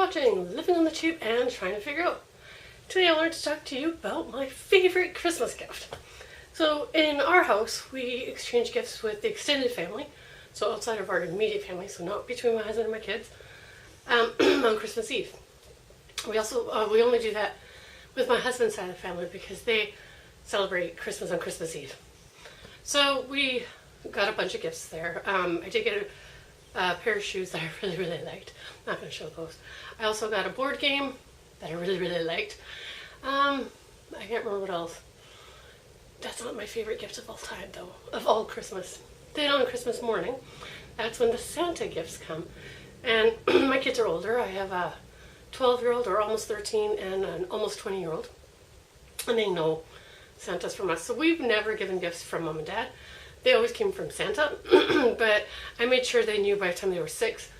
watching Living on the Cheap and Trying to Figure Out. Today I wanted to talk to you about my favorite Christmas gift. So in our house, we exchange gifts with the extended family, so outside of our immediate family, so not between my husband and my kids, on Christmas Eve. We only do that with my husband's side of the family because they celebrate Christmas on Christmas Eve. So we got a bunch of gifts there. I did get a pair of shoes that I really, really liked. I'm not going to show those. I also got a board game that I really, really liked. I can't remember what else. That's not my favorite gift of all time, though, of all Christmas. Then on Christmas morning, that's when the Santa gifts come. And my kids are older. I have a 12-year-old, or almost 13, and an almost 20-year-old. And they know Santa's from us. So we've never given gifts from Mom and Dad. They always came from Santa. But I made sure they knew by the time they were 6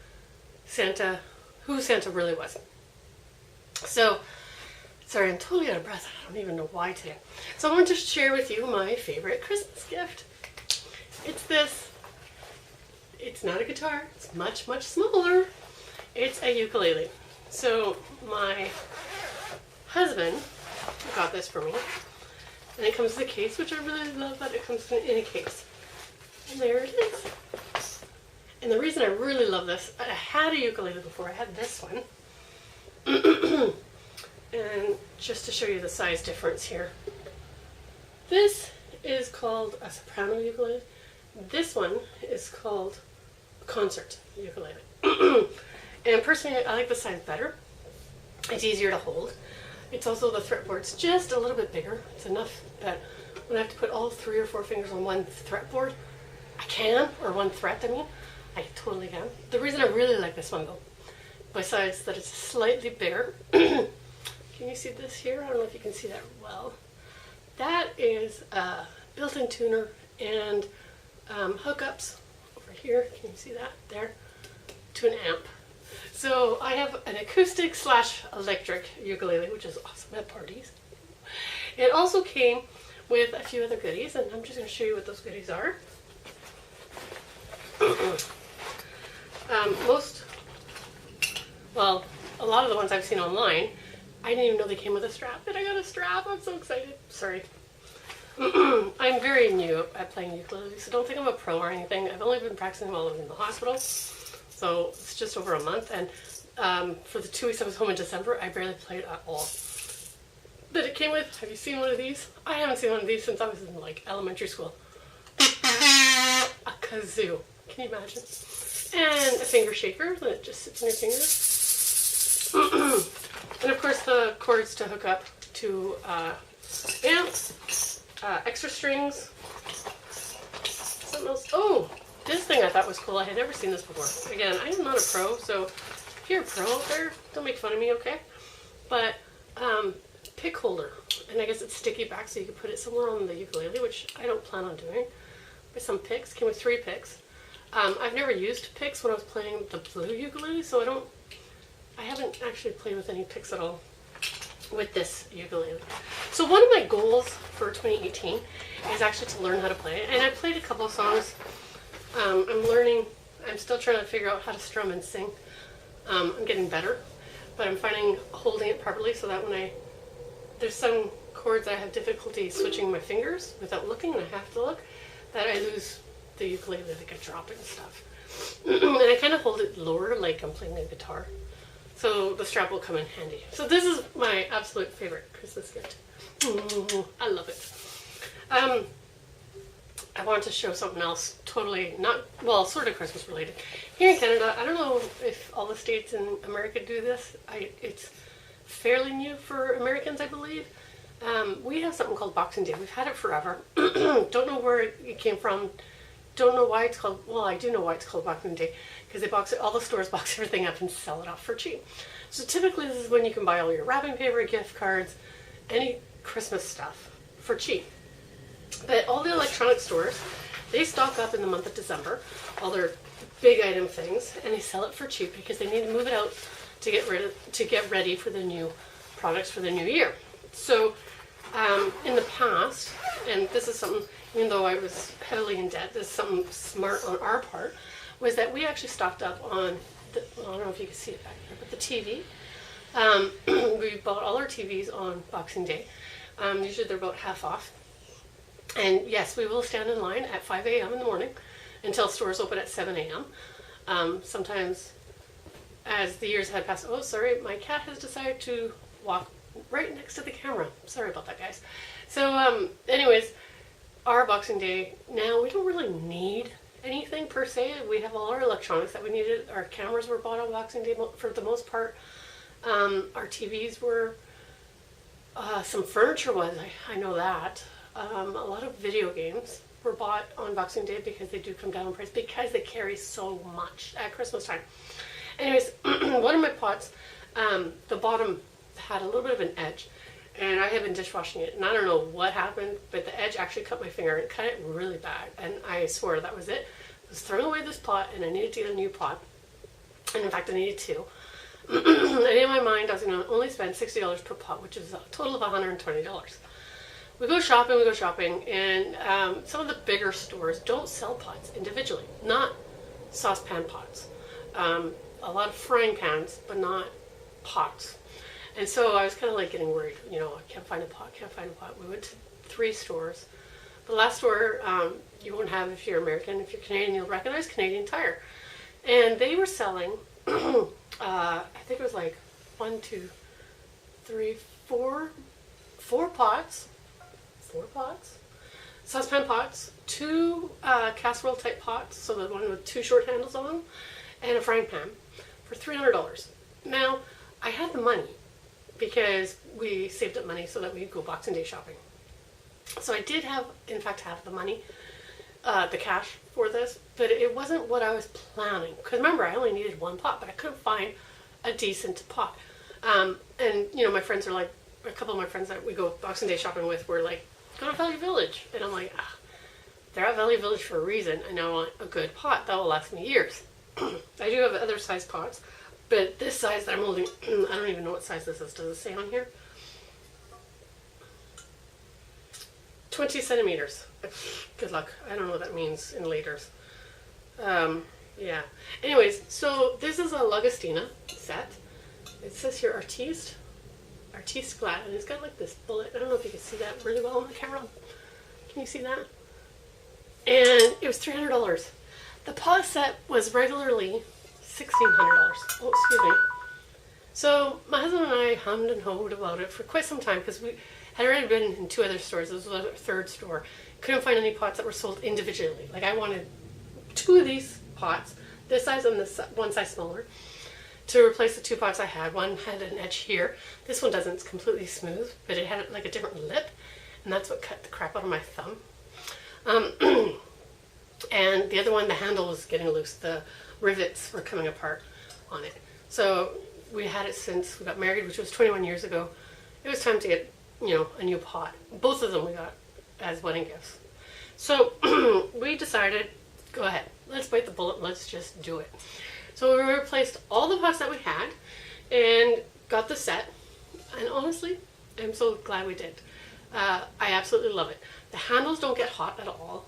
who Santa really was. So, sorry, I'm totally out of breath. I don't even know why today. So I wanted to share with you my favorite Christmas gift. It's this. It's not a guitar. It's much, much smaller. It's a ukulele. So my husband got this for me. And it comes in a case, which I really love that it comes in a case. And there it is. And the reason I really love this, I had a ukulele before. I had this one. And just to show you the size difference here. This is called a soprano ukulele. This one is called a concert ukulele. And personally, I like the size better. It's easier to hold. It's also, the fretboard's just a little bit bigger. It's enough that when I have to put all 3 or 4 fingers on one fretboard, I can, or one fret, I totally can. The reason I really like this one though, besides that it's slightly bigger, can you see this here? I don't know if you can see that well. That is a built-in tuner and hookups over here. Can you see that there? To an amp. So I have an acoustic / electric ukulele, which is awesome at parties. It also came with a few other goodies, and I'm just going to show you what those goodies are. A lot of the ones I've seen online, I didn't even know they came with a strap, and I got a strap. I'm so excited. Sorry. I'm very new at playing ukulele, so don't think I'm a pro or anything. I've only been practicing while I was in the hospital, so it's just over a month, and for the 2 weeks I was home in December, I barely played at all. But it came with, have you seen one of these? I haven't seen one of these since I was in elementary school. A kazoo. Can you imagine? And a finger shaker that just sits in your fingers. And of course the cords to hook up to amps, extra strings, something else. Oh, this thing I thought was cool. I had never seen this before. Again, I am not a pro, so if you're a pro out there, don't make fun of me, okay? But pick holder, and I guess it's sticky back so you can put it somewhere on the ukulele, which I don't plan on doing. With some picks, came with 3 picks. I've never used picks when I was playing the blue ukulele, so I haven't actually played with any picks at all with this ukulele. So one of my goals for 2018 is actually to learn how to play it, and I played a couple of songs. I'm still trying to figure out how to strum and sing. I'm getting better, but I'm finding holding it properly so that there's some chords I have difficulty switching my fingers without looking, and I have to look, that I lose the ukulele, like I drop it and stuff. And I kind of hold it lower like I'm playing a guitar. So the strap will come in handy. So this is my absolute favorite Christmas gift. I love it. I want to show something else, totally sort of Christmas related. Here in Canada, I don't know if all the states in America do this. It's fairly new for Americans, I believe. We have something called Boxing Day. We've had it forever. Don't know where it came from. Don't know why it's called, I do know why it's called Boxing Day, because all the stores box everything up and sell it off for cheap. So typically this is when you can buy all your wrapping paper, gift cards, any Christmas stuff for cheap. But all the electronic stores, they stock up in the month of December, all their big item things, and they sell it for cheap because they need to move it out to get ready for the new products for the new year. So in the past, and this is something, even though I was heavily in debt, this is something smart on our part, was that we actually stocked up on well, I don't know if you can see it back there, but the TV. We bought all our TVs on Boxing Day. Usually they're about half off. And yes, we will stand in line at 5 a.m. in the morning until stores open at 7 a.m. Sometimes, as the years had passed, oh, sorry, my cat has decided to walk right next to the camera. Sorry about that, guys. So, anyways, our Boxing Day, now we don't really need anything per se. We have all our electronics that we needed. Our cameras were bought on Boxing Day for the most part. Our TVs were, some furniture was, I know that. A lot of video games were bought on Boxing Day because they do come down in price because they carry so much at Christmas time. Anyways, one of my pots, the bottom had a little bit of an edge, and I had been dishwashing it, and I don't know what happened, but the edge actually cut my finger, and it cut it really bad, and I swore that was it. I was throwing away this pot, and I needed to get a new pot, and in fact I needed two. And in my mind I was going to only spend $60 per pot, which is a total of $120. We go shopping, and some of the bigger stores don't sell pots individually, not saucepan pots. A lot of frying pans, but not pots. And so I was kind of like getting worried, you know, I can't find a pot. We went to 3 stores. The last store you won't have if you're American. If you're Canadian, you'll recognize Canadian Tire. And they were selling, I think it was like 1, 2, 3, 4 pots. 4 pots, saucepan pots, 2 casserole type pots, so the one with 2 short handles on them, and a frying pan for $300. Now, I had the money because we saved up money so that we could go Boxing Day shopping. So I did have, in fact, have the money, the cash for this, but it wasn't what I was planning. Because remember, I only needed 1 pot, but I couldn't find a decent pot. And, you know, my friends are like, a couple of my friends that we go Boxing Day shopping with were like, go to Value Village. And I'm like, they're at Value Village for a reason, and I want a good pot that will last me years. I do have other size pots, but this size that I'm holding, I don't even know what size this is. Does it say on here? 20 centimeters. Good luck. I don't know what that means in liters. Yeah. Anyways, so this is a Lagostina set. It says here Artiste Glad, and it's got like this bullet. I don't know if you can see that really well on the camera. Can you see that? And it was $300. The pot set was regularly $1,600. Oh, excuse me. So my husband and I hummed and hawed about it for quite some time because we had already been in 2 other stores. This was our 3rd store. Couldn't find any pots that were sold individually. Like I wanted 2 of these pots, this size and this one size smaller, to replace the 2 pots I had. One had an edge here. This one doesn't. It's completely smooth, but it had like a different lip, and that's what cut the crap out of my thumb. And the other one, the handle was getting loose. The rivets were coming apart on it. So we had it since we got married, which was 21 years ago. It was time to get, you know, a new pot. Both of them we got as wedding gifts. So we decided, go ahead, let's bite the bullet, let's just do it. So we replaced all the pots that we had and got the set. And honestly, I'm so glad we did. I absolutely love it. The handles don't get hot at all.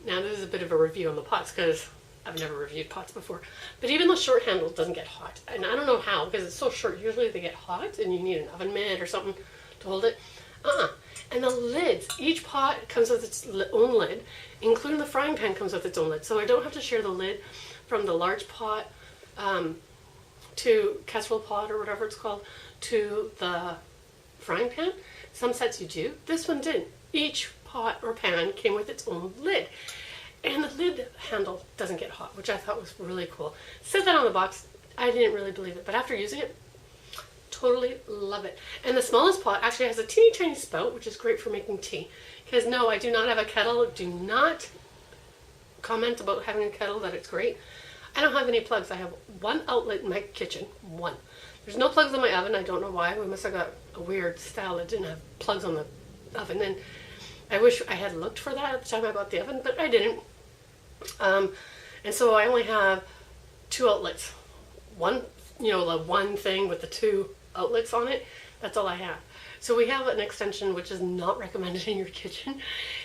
Now this is a bit of a review on the pots because I've never reviewed pots before. But even the short handle doesn't get hot. And I don't know how because it's so short. Usually they get hot and you need an oven mitt or something to hold it. And the lids, each pot comes with its own lid, including the frying pan comes with its own lid. So I don't have to share the lid from the large pot to casserole pot or whatever it's called to the frying pan. Some sets you do. This one didn't. Each pot or pan came with its own lid. And the lid handle doesn't get hot, which I thought was really cool. It said that on the box. I didn't really believe it, but after using it, totally love it. And the smallest pot actually has a teeny tiny spout, which is great for making tea. Because no, I do not have a kettle. Do not comment about having a kettle that it's great. I don't have any plugs. I have 1 outlet in my kitchen. 1. There's no plugs in my oven. I don't know why. We must have got a weird style that didn't have plugs on the oven. And I wish I had looked for that at the time I bought the oven, but I didn't. And so I only have 2 outlets. One, you know, the one thing with the 2 outlets on it. That's all I have. So we have an extension which is not recommended in your kitchen,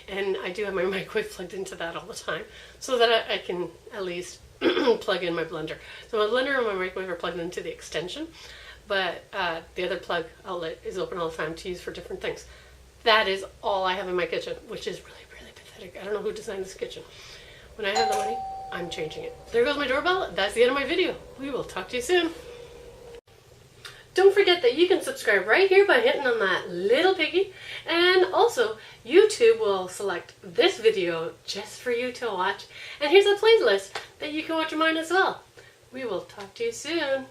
and I do have my microwave plugged into that all the time so that I can at least plug in my blender. So my blender and my microwave are plugged into the extension, but the other plug outlet is open all the time to use for different things. That is all I have in my kitchen, which is really, really pathetic. I don't know who designed this kitchen. When I have the money, I'm changing it. There goes my doorbell. That's the end of my video. We will talk to you soon. Don't forget that you can subscribe right here by hitting on that little piggy. And also, YouTube will select this video just for you to watch. And here's a playlist that you can watch of mine as well. We will talk to you soon.